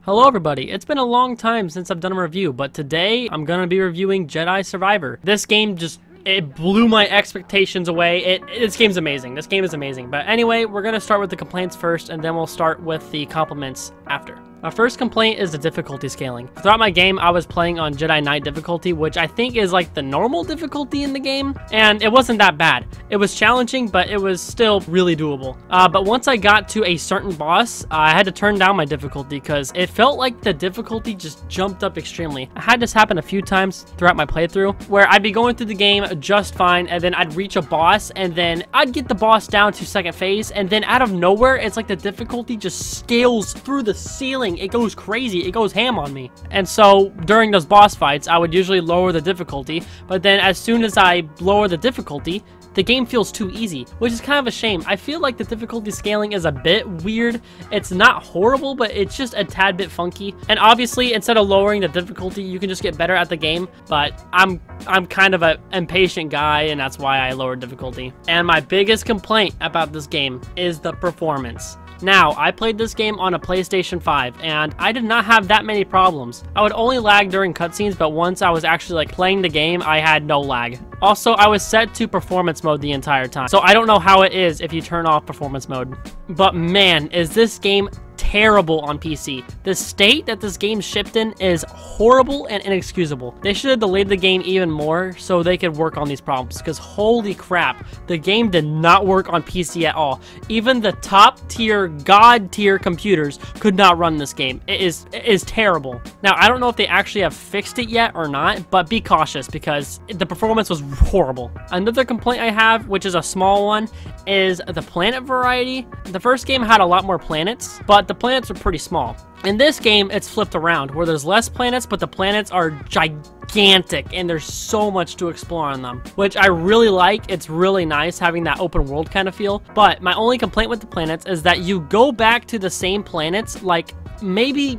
Hello everybody, it's been a long time since I've done a review, but today I'm gonna be reviewing Jedi Survivor. This game it blew my expectations away. This game's amazing. This game is amazing. But anyway, we're gonna start with the complaints first, and then we'll start with the compliments after. My first complaint is the difficulty scaling. Throughout my game, I was playing on Jedi Knight difficulty, which I think is like the normal difficulty in the game, and it wasn't that bad. It was challenging, but it was still really doable. But once I got to a certain boss, I had to turn down my difficulty because it felt like the difficulty just jumped up extremely. I had this happen a few times throughout my playthrough, where I'd be going through the game just fine, and then I'd reach a boss, and then I'd get the boss down to second phase, and then out of nowhere, it's like the difficulty just scales through the ceiling. It goes crazy. It goes ham on me. And so during those boss fights, I would usually lower the difficulty, but then as soon as I lower the difficulty, the game feels too easy, which is kind of a shame. I feel like the difficulty scaling is a bit weird. It's not horrible, but it's just a tad bit funky. And obviously, instead of lowering the difficulty, you can just get better at the game, but I'm kind of an impatient guy, and that's why I lowered difficulty. And my biggest complaint about this game is the performance. Now, I played this game on a PlayStation 5, and I did not have that many problems. I would only lag during cutscenes, but once I was actually like playing the game, I had no lag. Also, I was set to performance mode the entire time, so I don't know how it is if you turn off performance mode. But man, is this game terrible on PC. The state that this game shipped in is horrible and inexcusable. They should have delayed the game even more so they could work on these problems, because holy crap, the game did not work on PC at all. Even the top tier, god tier computers could not run this game. It is terrible. Now, I don't know if they actually have fixed it yet or not, but be cautious because the performance was horrible. Another complaint I have, which is a small one, is the planet variety. The first game had a lot more planets, but the planets are pretty small. In this game, it's flipped around, where there's less planets, but the planets are gigantic, and there's so much to explore on them, which I really like. It's really nice having that open world kind of feel. But my only complaint with the planets is that you go back to the same planets like maybe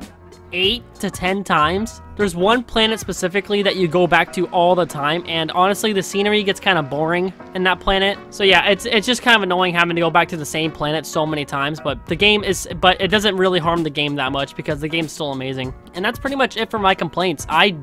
8 to 10 times. There's one planet specifically that you go back to all the time, and honestly, the scenery gets kind of boring in that planet. So yeah, it's just kind of annoying having to go back to the same planet so many times, but it doesn't really harm the game that much because the game's still amazing. And that's pretty much it for my complaints. I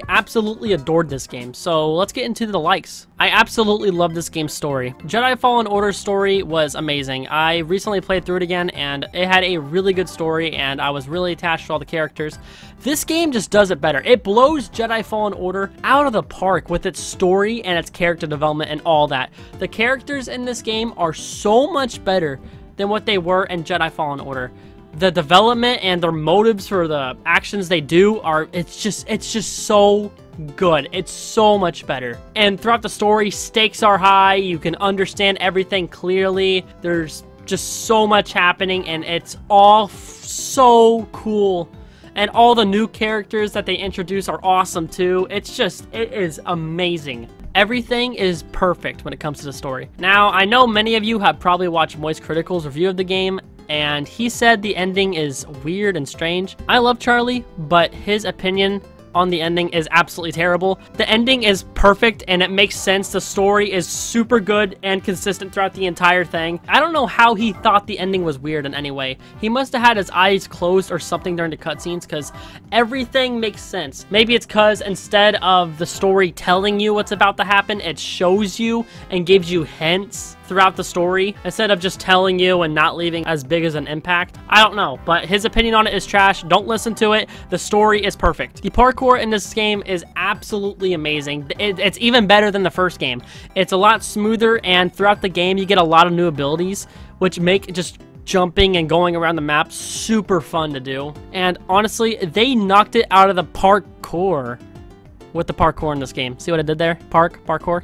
absolutely adored this game, so let's get into the likes. I absolutely love this game's story. Jedi Fallen Order's story was amazing. I recently played through it again, and it had a really good story, and I was really attached to all the characters. This game just does it better. It blows Jedi Fallen Order out of the park with its story and its character development and all that. The characters in this game are so much better than what they were in Jedi Fallen Order. The development and their motives for the actions they do it's just so good. It's so much better. And throughout the story, stakes are high. You can understand everything clearly. There's just so much happening, and it's all so cool. And all the new characters that they introduce are awesome too. It is amazing. Everything is perfect when it comes to the story. Now, I know many of you have probably watched Moist Critical's review of the game, and he said the ending is weird and strange. I love Charlie, but his opinion on the ending is absolutely terrible. The ending is perfect and it makes sense. The story is super good and consistent throughout the entire thing. I don't know how he thought the ending was weird in any way. He must have had his eyes closed or something during the cutscenes, because everything makes sense. Maybe it's because instead of the story telling you what's about to happen, it shows you and gives you hints throughout the story instead of just telling you and not leaving as big as an impact. I don't know, but his opinion on it is trash. Don't listen to it. The story is perfect. The parkour in this game is absolutely amazing. It's even better than the first game. It's a lot smoother, and throughout the game you get a lot of new abilities, which make just jumping and going around the map super fun to do. And honestly, they knocked it out of the parkour with the parkour in this game. See what I did there? Parkour.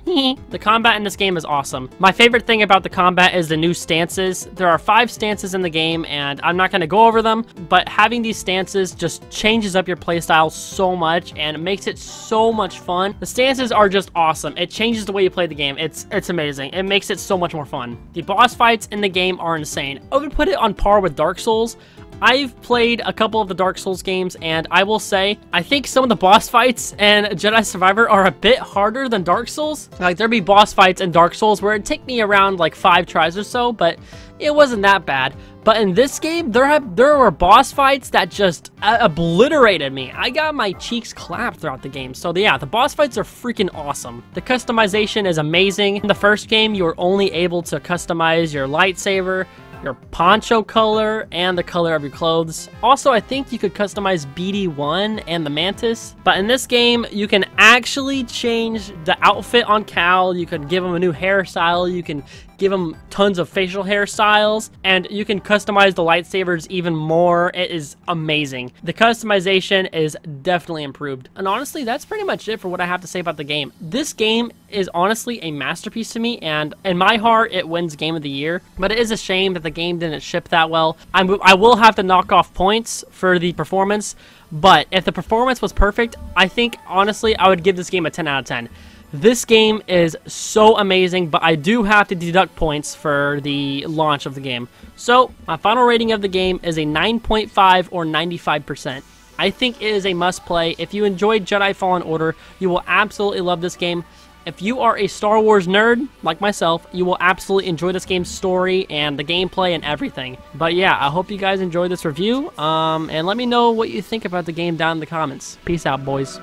The combat in this game is awesome. My favorite thing about the combat is the new stances. There are 5 stances in the game, and I'm not going to go over them, but having these stances just changes up your playstyle so much, and it makes it so much fun. The stances are just awesome. It changes the way you play the game. It's amazing. It makes it so much more fun. The boss fights in the game are insane. I would put it on par with Dark Souls. I've played a couple of the Dark Souls games, and I will say, I think some of the boss fights in Jedi Survivor are a bit harder than Dark Souls. Like, there'd be boss fights in Dark Souls where it'd take me around like 5 tries or so, but it wasn't that bad. But in this game, there were boss fights that just obliterated me. I got my cheeks clapped throughout the game. So yeah, the boss fights are freaking awesome. The customization is amazing. In the first game, you were only able to customize your lightsaber, your poncho color, and the color of your clothes. Also, I think you could customize BD1 and the Mantis. But in this game, you can actually change the outfit on Cal. You can give him a new hairstyle. You can give him tons of facial hairstyles, and you can customize the lightsabers even more. It is amazing. The customization is definitely improved. And honestly, that's pretty much it for what I have to say about the game. This game is honestly a masterpiece to me, and in my heart, it wins Game of the Year. But it is a shame that the game didn't ship that well. I will have to knock off points for the performance, but if the performance was perfect, I think, honestly, I would give this game a 10 out of 10. This game is so amazing, but I do have to deduct points for the launch of the game. So, my final rating of the game is a 9.5 or 95%. I think it is a must-play. If you enjoyed Jedi Fallen Order, you will absolutely love this game. If you are a Star Wars nerd, like myself, you will absolutely enjoy this game's story and the gameplay and everything. But yeah, I hope you guys enjoyed this review, and let me know what you think about the game down in the comments. Peace out, boys.